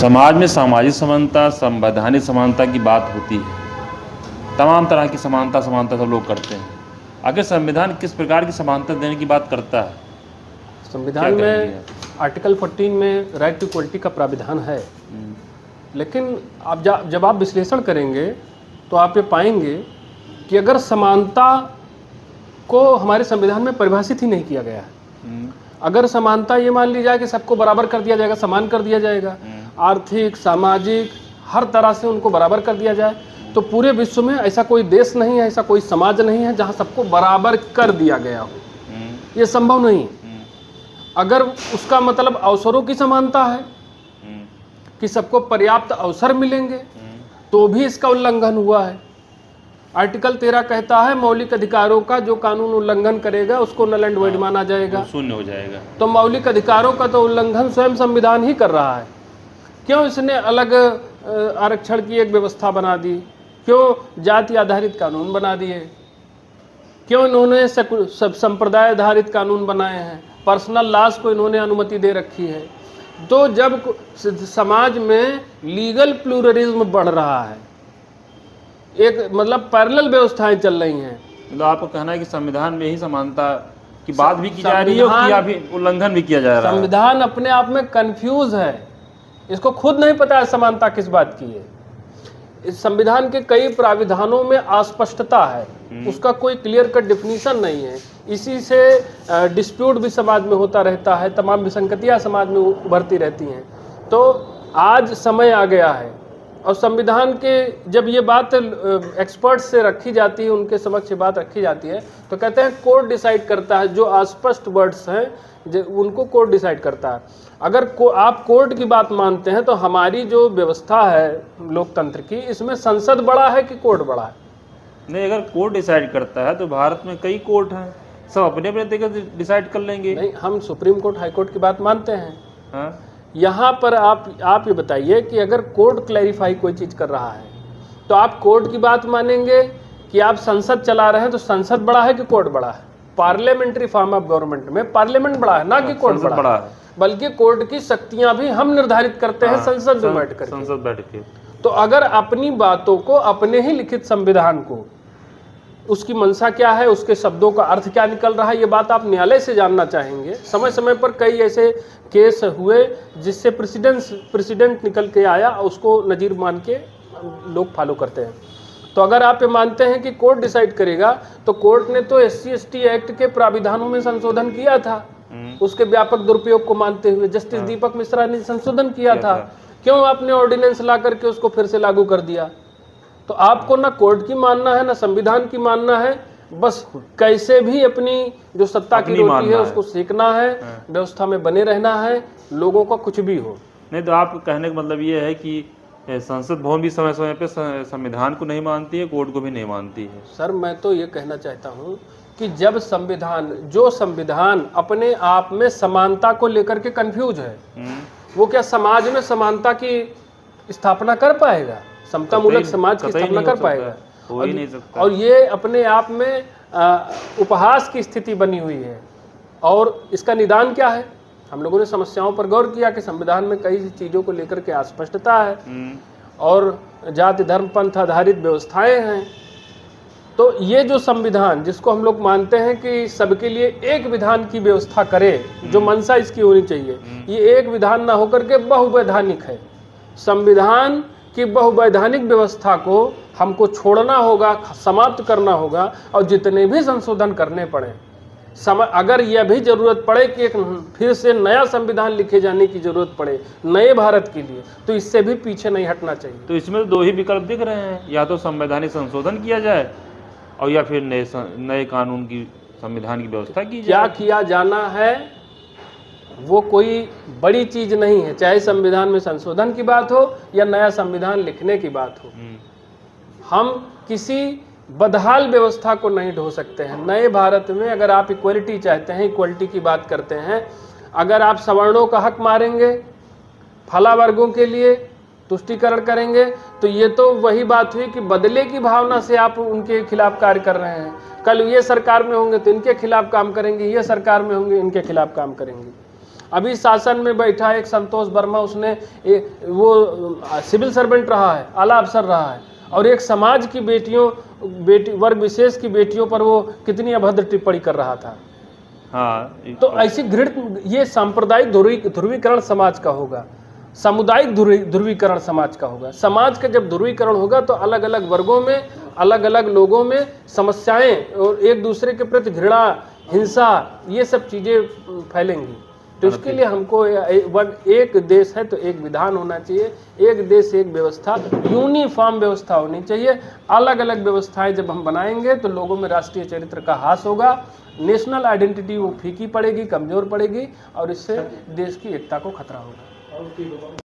समाज में सामाजिक समानता, संवैधानिक समानता की बात होती है। तमाम तरह की समानता सब लोग करते हैं। आखिर संविधान किस प्रकार की समानता देने की बात करता है? संविधान में आर्टिकल 14 में राइट टू इक्वलिटी का प्राविधान है। लेकिन आप जब आप विश्लेषण करेंगे तो आप ये पाएंगे कि अगर समानता को हमारे संविधान में परिभाषित ही नहीं किया गया है। अगर समानता ये मान ली जाए कि सबको बराबर कर दिया जाएगा, समान कर दिया जाएगा, आर्थिक, सामाजिक, हर तरह से उनको बराबर कर दिया जाए, तो पूरे विश्व में ऐसा कोई देश नहीं है, ऐसा कोई समाज नहीं है जहाँ सबको बराबर कर दिया गया हो। ये संभव नहीं। अगर उसका मतलब अवसरों की समानता है कि सबको पर्याप्त अवसर मिलेंगे, तो भी इसका उल्लंघन हुआ है। आर्टिकल 13 कहता है मौलिक अधिकारों का जो कानून उल्लंघन करेगा उसको नल एंड वॉइड माना जाएगा, शून्य हो जाएगा। तो मौलिक अधिकारों का तो उल्लंघन स्वयं संविधान ही कर रहा है। क्यों इसने अलग आरक्षण की एक व्यवस्था बना दी? क्यों जाति आधारित कानून बना दिए? क्यों इन्होंने संप्रदाय आधारित कानून बनाए हैं? पर्सनल लॉज को इन्होंने अनुमति दे रखी है। तो जब समाज में लीगल प्लूरलिज्म बढ़ रहा है, एक मतलब पैरेलल व्यवस्थाएं चल रही हैं, मतलब आपको कहना है कि संविधान में ही समानता की बात भी की जा रही है और या फिर उल्लंघन भी किया जा रहा है? संविधान अपने आप में कंफ्यूज है, इसको खुद नहीं पता है समानता किस बात की है। इस संविधान के कई प्राविधानों में अस्पष्टता है, उसका कोई क्लियर कट डिफिनीशन नहीं है। इसी से डिस्प्यूट भी समाज में होता रहता है, तमाम विसंगतियां समाज में उभरती रहती हैं। तो आज समय आ गया है और संविधान के जब ये बात एक्सपर्ट्स से रखी जाती है, उनके समक्ष बात रखी जाती है, तो कहते हैं कोर्ट डिसाइड करता है। जो अस्पष्ट वर्ड्स हैं उनको कोर्ट डिसाइड करता है। अगर आप कोर्ट की बात मानते हैं तो हमारी जो व्यवस्था है लोकतंत्र की, इसमें संसद बड़ा है कि कोर्ट बड़ा है? नहीं, अगर कोर्ट डिसाइड करता है तो भारत में कई कोर्ट हैं, सब अपने अपने तरीके से डिसाइड कर लेंगे। नहीं, हम सुप्रीम कोर्ट, हाई कोर्ट की बात मानते हैं। हाँ? यहाँ पर आप ये बताइए कि अगर कोर्ट क्लैरिफाई कोई चीज़ कर रहा है तो आप कोर्ट की बात मानेंगे कि आप संसद चला रहे हैं तो संसद बड़ा है कि कोर्ट बड़ा है? पार्लियामेंट्री फॉर्म ऑफ गवर्नमेंट में पार्लियामेंट बड़ा है, ना कि कोर्ट बड़ा है। बल्कि कोर्ट की शक्तियां भी हम निर्धारित करते हैं संसद में बैठ कर। तो अगर अपनी बातों को, अपने ही लिखित संविधान को, उसकी मंशा क्या है, उसके शब्दों का अर्थ क्या निकल रहा है, ये बात आप न्यायालय से जानना चाहेंगे। समय समय पर कई ऐसे केस हुए जिससे प्रेसिडेंट निकल के आया, उसको नज़ीर मान के लोग फॉलो करते हैं। तो अगर आप ये मानते हैं कि कोर्ट डिसाइड करेगा, तो कोर्ट ने तो SC/ST एक्ट के प्राविधानों में संशोधन किया था, उसके व्यापक दुरुपयोग को मानते हुए जस्टिस दीपक मिश्रा ने संशोधन किया था। क्यों आपने ऑर्डिनेंस ला करके उसको फिर से लागू कर दिया? तो आपको ना कोर्ट की मानना है ना संविधान की मानना है, बस कैसे भी अपनी जो सत्ता की रोटी है उसको सेकना है, व्यवस्था में बने रहना है, लोगों का कुछ भी हो। नहीं, तो आप कहने का मतलब ये है कि संसद भवन भी समय समय पे संविधान को नहीं मानती है, कोर्ट को भी नहीं मानती है। सर, मैं तो ये कहना चाहता हूँ कि जब संविधान अपने आप में समानता को लेकर के कंफ्यूज है, वो क्या समाज में समानता की स्थापना कर पाएगा? समतामूलक समाज की स्थापना कर पाएगा? हो ही नहीं सकता। और ये अपने आप में उपहास की स्थिति बनी हुई है। और इसका निदान क्या है? हम लोगों ने समस्याओं पर गौर किया कि संविधान में कई चीज़ों को लेकर के अस्पष्टता है और जाति धर्म पंथ आधारित व्यवस्थाएं हैं। तो ये जो संविधान, जिसको हम लोग मानते हैं कि सबके लिए एक विधान की व्यवस्था करे, जो मंशा इसकी होनी चाहिए, ये एक विधान ना होकर के बहुवैधानिक है। संविधान की बहुवैधानिक व्यवस्था को हमको छोड़ना होगा, समाप्त करना होगा, और जितने भी संशोधन करने पड़े, अगर यह भी जरूरत पड़े कि एक फिर से नया संविधान लिखे जाने की जरूरत पड़े नए भारत के लिए, तो इससे भी पीछे नहीं हटना चाहिए। तो इसमें 2 ही विकल्प दिख रहे हैं, या तो संवैधानिक संशोधन किया जाए और या फिर नए कानून की, संविधान की व्यवस्था की जाए। क्या किया जाना है वो कोई बड़ी चीज नहीं है, चाहे संविधान में संशोधन की बात हो या नया संविधान लिखने की बात हो। हम किसी बदहाल व्यवस्था को नहीं ढो सकते हैं। नए भारत में अगर आप इक्वलिटी चाहते हैं, इक्वलिटी की बात करते हैं, अगर आप सवर्णों का हक मारेंगे, फला वर्गों के लिए तुष्टीकरण करेंगे, तो ये तो वही बात हुई कि बदले की भावना से आप उनके खिलाफ कार्य कर रहे हैं। कल ये सरकार में होंगे तो इनके खिलाफ काम करेंगे, ये सरकार में होंगे इनके खिलाफ काम करेंगे। अभी शासन में बैठा एक संतोष वर्मा, उसने वो सिविल सर्वेंट रहा है, आला अफसर रहा है, और एक समाज की बेटी वर्ग विशेष की बेटियों पर वो कितनी अभद्र टिप्पणी कर रहा था। हाँ, तो ऐसी घृणित, ये सांप्रदायिक ध्रुवीकरण समाज का होगा, सामुदायिक ध्रुवीकरण समाज का होगा। समाज का जब ध्रुवीकरण होगा तो अलग अलग वर्गों में, अलग अलग लोगों में समस्याएं और एक दूसरे के प्रति घृणा, हिंसा, ये सब चीजें फैलेंगी। तो इसके लिए हमको एक देश है तो एक विधान होना चाहिए, एक देश एक व्यवस्था, यूनिफॉर्म व्यवस्था होनी चाहिए। अलग अलग व्यवस्थाएं जब हम बनाएंगे तो लोगों में राष्ट्रीय चरित्र का ह्रास होगा, नेशनल आइडेंटिटी वो फीकी पड़ेगी, कमजोर पड़ेगी, और इससे देश की एकता को खतरा होगा।